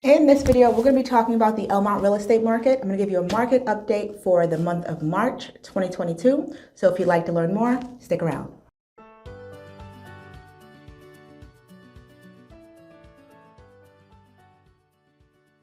In this video, we're going to be talking about the Elmont real estate market. I'm going to give you a market update for the month of March 2022. So if you'd like to learn more, stick around.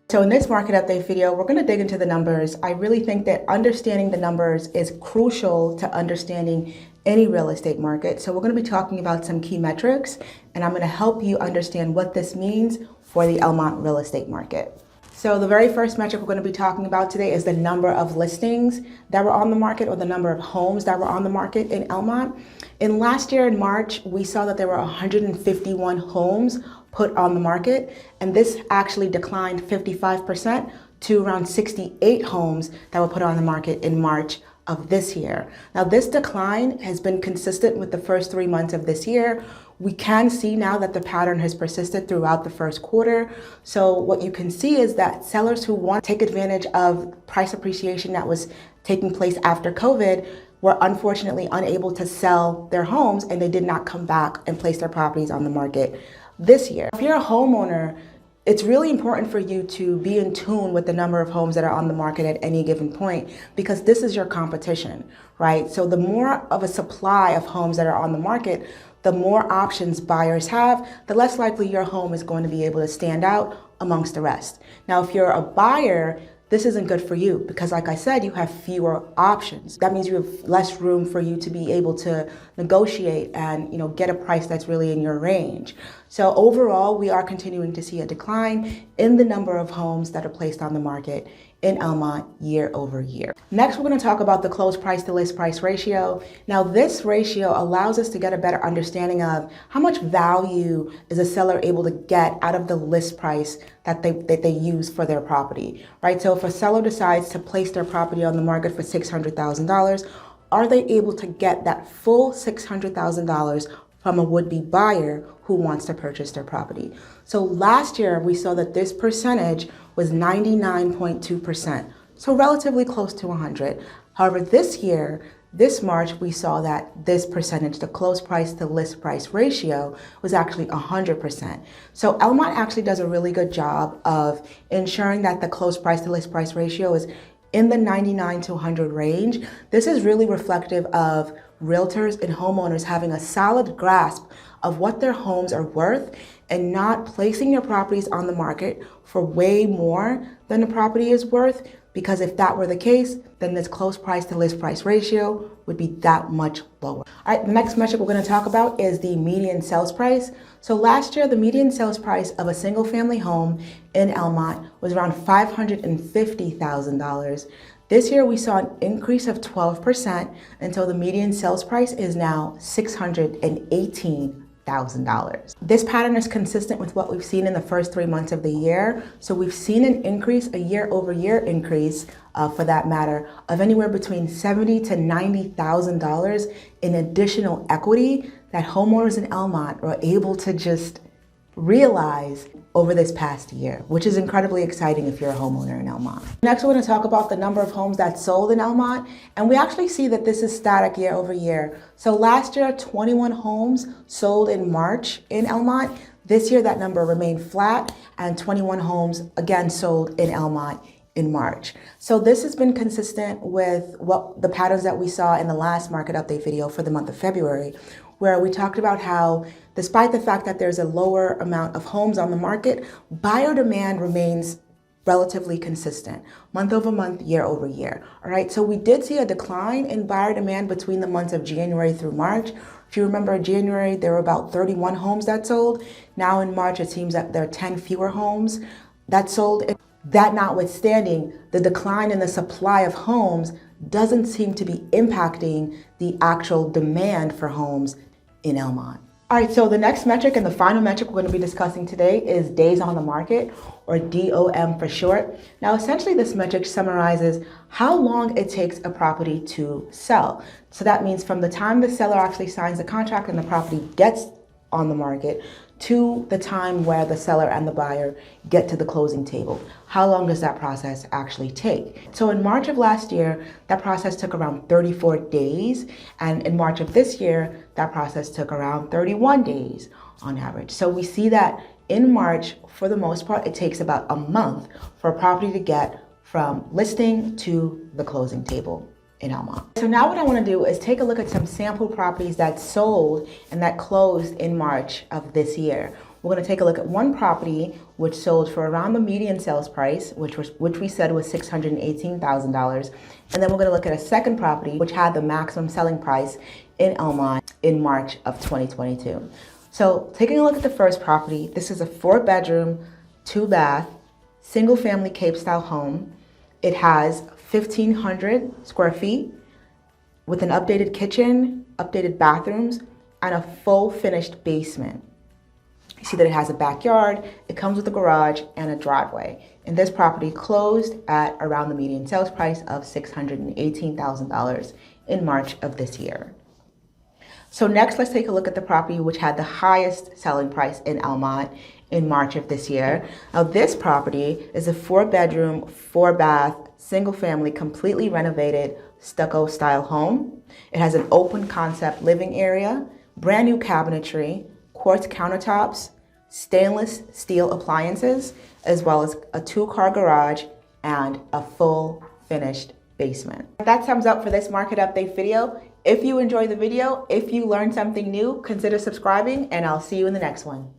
So in this market update video, we're going to dig into the numbers. I really think that understanding the numbers is crucial to understanding any real estate market. So we're going to be talking about some key metrics, and I'm going to help you understand what this means for the Elmont real estate market. So the very first metric we're going to be talking about today is the number of listings that were on the market, or the number of homes that were on the market in Elmont. In last year in March, we saw that there were 151 homes put on the market, and this actually declined 55% to around 68 homes that were put on the market in March of this year. Now, this decline has been consistent with the first 3 months of this year. We can see now that the pattern has persisted throughout the first quarter. So what you can see is that sellers who want to take advantage of price appreciation that was taking place after COVID were unfortunately unable to sell their homes, and they did not come back and place their properties on the market this year. If you're a homeowner, it's really important for you to be in tune with the number of homes that are on the market at any given point, because this is your competition, right? So the more of a supply of homes that are on the market, the more options buyers have, the less likely your home is going to be able to stand out amongst the rest. Now, if you're a buyer, this isn't good for you because, like I said, you have fewer options. That means you have less room for you to be able to negotiate and, get a price that's really in your range. So overall, we are continuing to see a decline in the number of homes that are placed on the market in Elmont year over year. Next, we're going to talk about the closed price to list price ratio. Now, this ratio allows us to get a better understanding of how much value is a seller able to get out of the list price that they use for their property, right? So if a seller decides to place their property on the market for $600,000, are they able to get that full $600,000 from a would-be buyer who wants to purchase their property? So last year, we saw that this percentage was 99.2%, so relatively close to 100. However, this year, this March, we saw that this percentage, the closed price to list price ratio, was actually 100%. So Elmont actually does a really good job of ensuring that the closed price to list price ratio is in the 99 to 100 range. This is really reflective of realtors and homeowners having a solid grasp of what their homes are worth and not placing their properties on the market for way more than the property is worth, because if that were the case, then this close price to list price ratio would be that much lower. All right, the next metric we're going to talk about is the median sales price. So last year, the median sales price of a single family home in Elmont was around $550,000. This year, we saw an increase of 12% until the median sales price is now $618,000. This pattern is consistent with what we've seen in the first 3 months of the year. So we've seen an increase, a year-over-year increase, for that matter, of anywhere between $70,000 to $90,000 in additional equity that homeowners in Elmont are able to just realize over this past year, which is incredibly exciting if you're a homeowner in Elmont. Next, we're going to talk about the number of homes that sold in Elmont, and we actually see that this is static year over year. So last year, 21 homes sold in March in Elmont. This year, that number remained flat, and 21 homes again sold in Elmont in March. So this has been consistent with what the patterns that we saw in the last market update video for the month of February, where we talked about how, despite the fact that there's a lower amount of homes on the market, buyer demand remains relatively consistent, month over month, year over year. All right, so we did see a decline in buyer demand between the months of January through March. If you remember, in January, there were about 31 homes that sold. Now in March, it seems that there are 10 fewer homes that sold. That notwithstanding, the decline in the supply of homes doesn't seem to be impacting the actual demand for homes in Elmont. All right, so the next metric and the final metric we're going to be discussing today is days on the market, or DOM for short. Now, essentially, this metric summarizes how long it takes a property to sell. So that means from the time the seller actually signs the contract and the property gets on the market to the time where the seller and the buyer get to the closing table. How long does that process actually take? So in March of last year, that process took around 34 days. And in March of this year, that process took around 31 days on average. So we see that in March, for the most part, it takes about a month for a property to get from listing to the closing table in Elmont. So now what I want to do is take a look at some sample properties that sold and that closed in March of this year. We're going to take a look at one property which sold for around the median sales price, which we said was $618,000. And then we're going to look at a second property which had the maximum selling price in Elmont in March of 2022. So taking a look at the first property, this is a 4-bedroom, 2-bath, single-family Cape-style home. It has 1,500 square feet with an updated kitchen, updated bathrooms, and a full finished basement. You see that it has a backyard, it comes with a garage and a driveway. And this property closed at around the median sales price of $618,000 in March of this year. So next, let's take a look at the property which had the highest selling price in Elmont in March of this year. Now this property is a 4-bedroom, 4-bath, single-family, completely renovated stucco style home. It has an open concept living area, brand new cabinetry, quartz countertops, stainless steel appliances, as well as a 2-car garage and a full finished basement. That sums up for this market update video. If you enjoyed the video, if you learned something new, consider subscribing, and I'll see you in the next one.